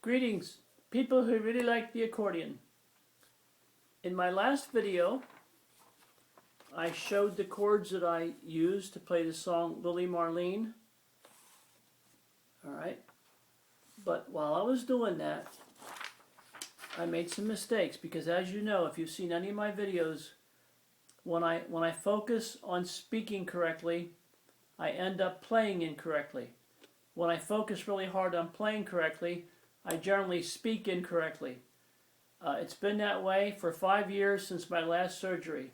Greetings, people who really like the accordion. In my last video, I showed the chords that I used to play the song Lili Marlene. Alright, but while I was doing that, I made some mistakes because, as you know, if you've seen any of my videos, when I focus on speaking correctly, I end up playing incorrectly. When I focus really hard on playing correctly, I generally speak incorrectly. It's been that way for 5 years since my last surgery.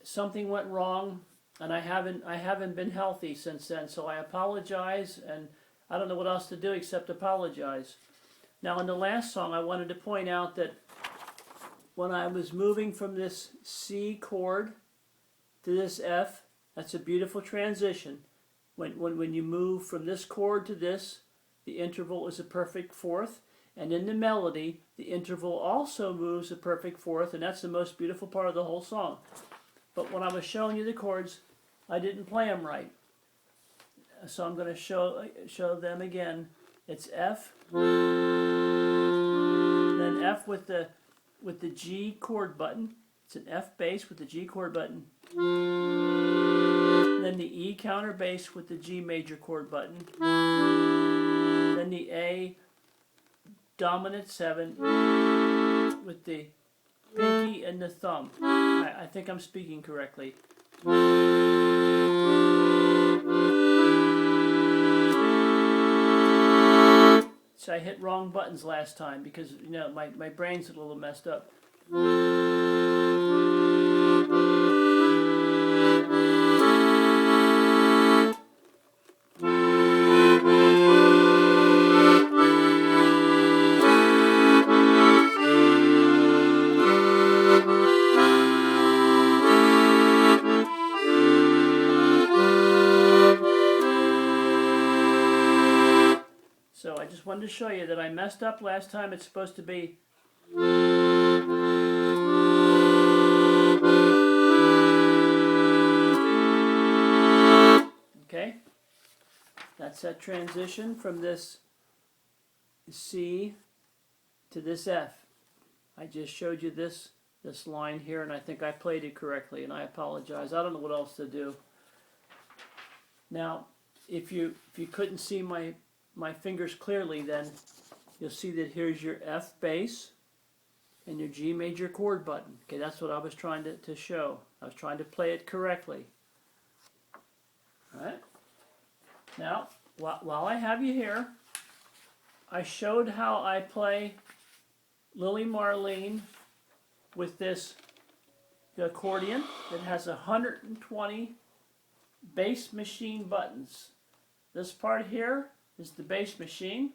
Something went wrong, and I haven't been healthy since then. So I apologize, and I don't know what else to do except apologize. Now, in the last song, I wanted to point out that when I was moving from this C chord to this F, that's a beautiful transition. When you move from this chord to this, the interval is a perfect fourth, and in the melody, the interval also moves a perfect fourth, and that's the most beautiful part of the whole song. But when I was showing you the chords, I didn't play them right. So I'm going to show them again. It's F, then F with the G chord button. It's an F bass with the G chord button. Then the E counter bass with the G major chord button. Then the A dominant 7 with the pinky and the thumb. I think I'm speaking correctly. So I hit wrong buttons last time because, you know, my brain's a little messed up. So I just wanted to show you that I messed up last time. It's supposed to be... Okay? That's that transition from this C to this F. I just showed you this line here, and I think I played it correctly, and I apologize. I don't know what else to do. Now, if you couldn't see my fingers clearly, then you'll see that here's your F bass and your G major chord button. Okay, that's what I was trying to show. I was trying to play it correctly. Alright? Now, while I have you here, I showed how I play Lili Marlene with the accordion that has 120 bass machine buttons. This part here is the bass machine.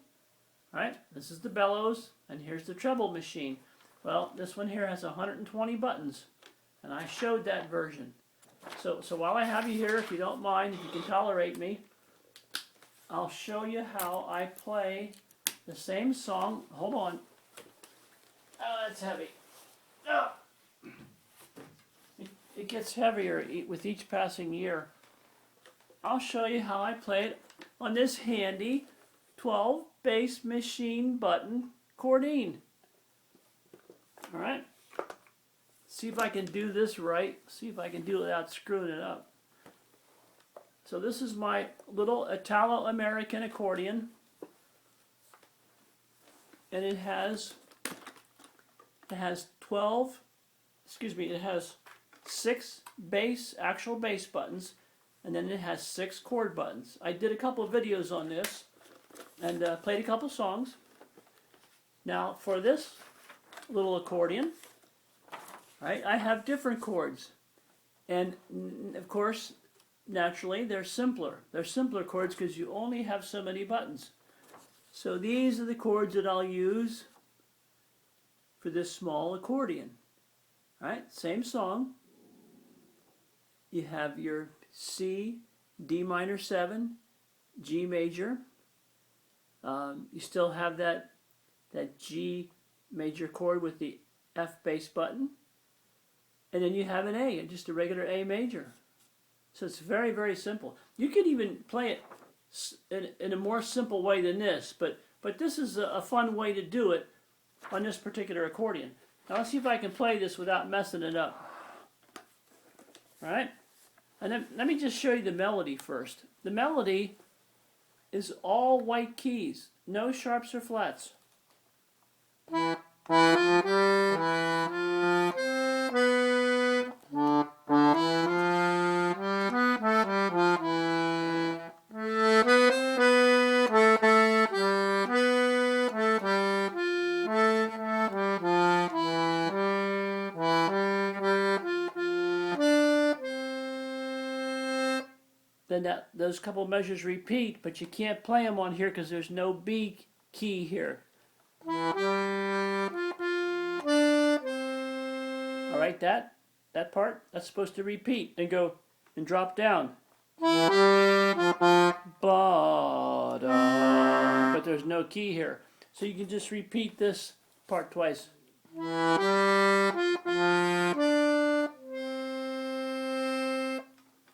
Right? This is the bellows, and here's the treble machine. Well, this one here has 120 buttons, and I showed that version. So while I have you here, if you don't mind, if you can tolerate me, I'll show you how I play the same song. Hold on. Oh, that's heavy. Oh. It gets heavier with each passing year. I'll show you how I play it on this handy 12 bass machine button accordion. Alright? See if I can do this right. See if I can do it without screwing it up. So this is my little Italo-American accordion. And it has 6 actual bass buttons, and then it has 6 chord buttons. I did a couple of videos on this and played a couple songs. Now for this little accordion, right, I have different chords, and of course, naturally, they're simpler. They're simpler chords because you only have so many buttons. So these are the chords that I'll use for this small accordion. Right? Same song. You have your C, D minor 7, G major. You still have that G major chord with the F bass button. And then you have an A, just a regular A major. So it's very, very simple. You could even play it in a more simple way than this, but But this is a fun way to do it on this particular accordion. Now let's see if I can play this without messing it up. Alright? And then let me just show you the melody first. The melody is all white keys. No sharps or flats. Then those couple measures repeat, but you can't play them on here because there's no B key here. Alright, that part, that's supposed to repeat and go and drop down. But there's no key here. So you can just repeat this part twice.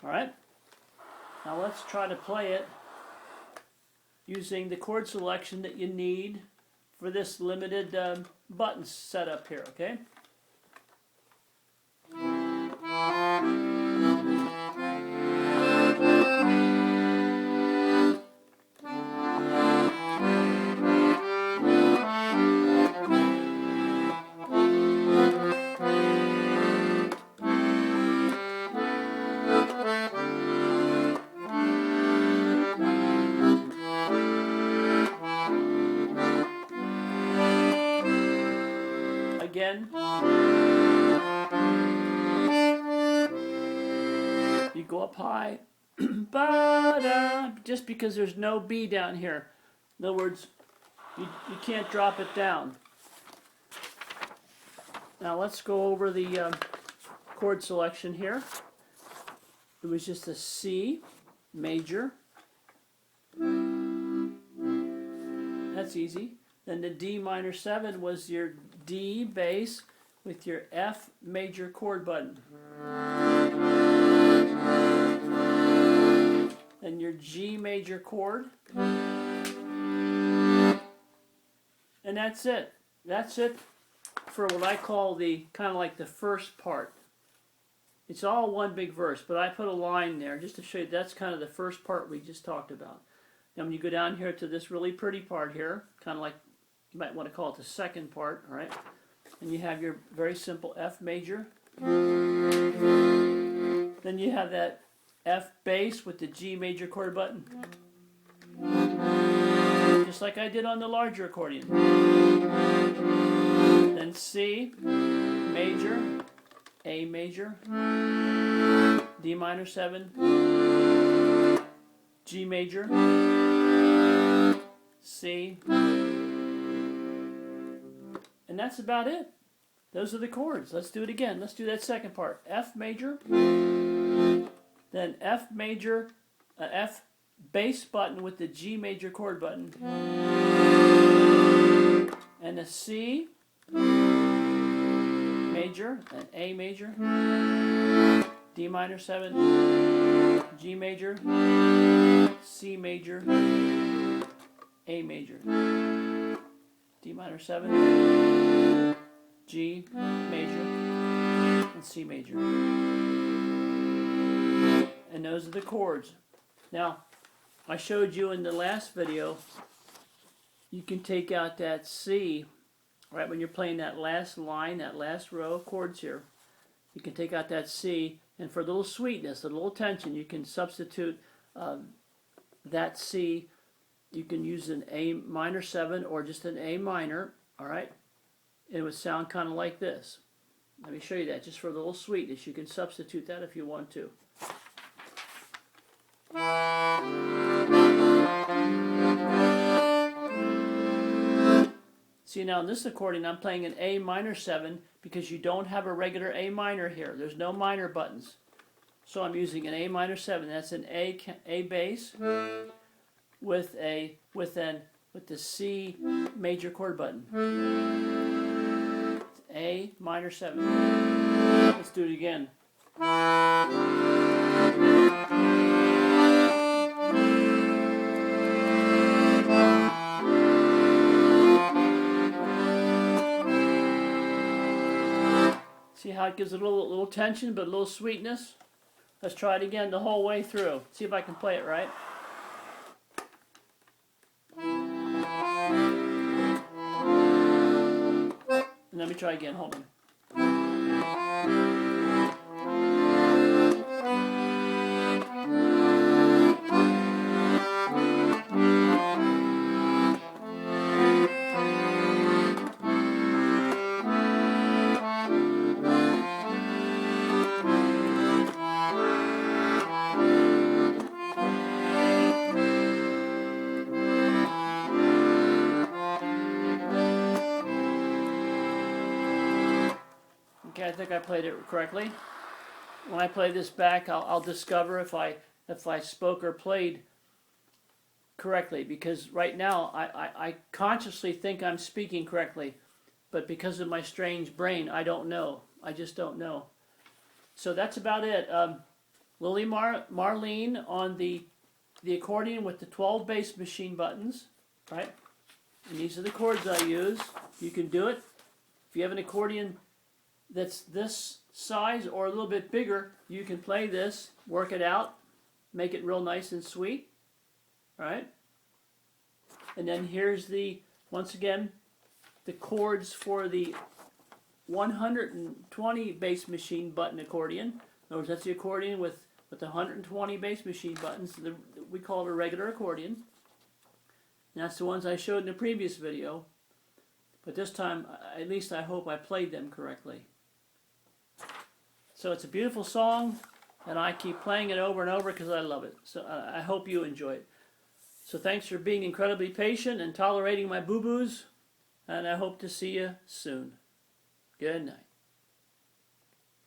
Alright? Now let's try to play it using the chord selection that you need for this limited button setup here, okay? Again, you go up high, just because there's no B down here. In other words, you can't drop it down. Now let's go over the chord selection here. It was just a C major. That's easy. Then the D minor 7 was your D bass with your F major chord button. Then your G major chord. And that's it. That's it for what I call the kind of like the first part. It's all one big verse, but I put a line there just to show you that's kind of the first part we just talked about. Then when you go down here to this really pretty part here, kind of like you might want to call it the second part, all right? And you have your very simple F major. Then you have that F bass with the G major chord button. Just like I did on the larger accordion. Then C major, A major, D minor 7, G major, C, and that's about it. Those are the chords. Let's do it again. Let's do that second part. F major, then F major, F bass button with the G major chord button, and a C major, an A major, D minor 7, G major, C major, A major, D minor 7, G major, and C major. And those are the chords. Now, I showed you in the last video, you can take out that C, right, when you're playing that last line, that last row of chords here. You can take out that C, and for a little sweetness, a little tension, you can substitute that C. You can use an A minor 7 or just an A minor, all right? It would sound kind of like this. Let me show you that, just for a little sweetness. You can substitute that if you want to. See, now in this accordion, I'm playing an A minor 7 because you don't have a regular A minor here. There's no minor buttons. So I'm using an A minor 7. That's an A bass with the C major chord button. It's A minor 7. Let's do it again. See how it gives it a little tension, but a little sweetness? Let's try it again the whole way through. See if I can play it right. And let me try again, hold on. Okay, I think I played it correctly. When I play this back, I'll discover if I spoke or played correctly, because right now I consciously think I'm speaking correctly, but because of my strange brain, I don't know. I just don't know. So that's about it. Lili Marlene on the accordion with the 12 bass machine buttons, right? And these are the chords I use. You can do it. If you have an accordion that's this size or a little bit bigger, you can play this, work it out, make it real nice and sweet, right? And then here's once again, the chords for the 120 bass machine button accordion. In other words, that's the accordion with the 120 bass machine buttons. We call it a regular accordion. And that's the ones I showed in the previous video. But this time, at least I hope I played them correctly. So it's a beautiful song, and I keep playing it over and over because I love it. So I hope you enjoy it. So thanks for being incredibly patient and tolerating my boo-boos, and I hope to see you soon. Good night.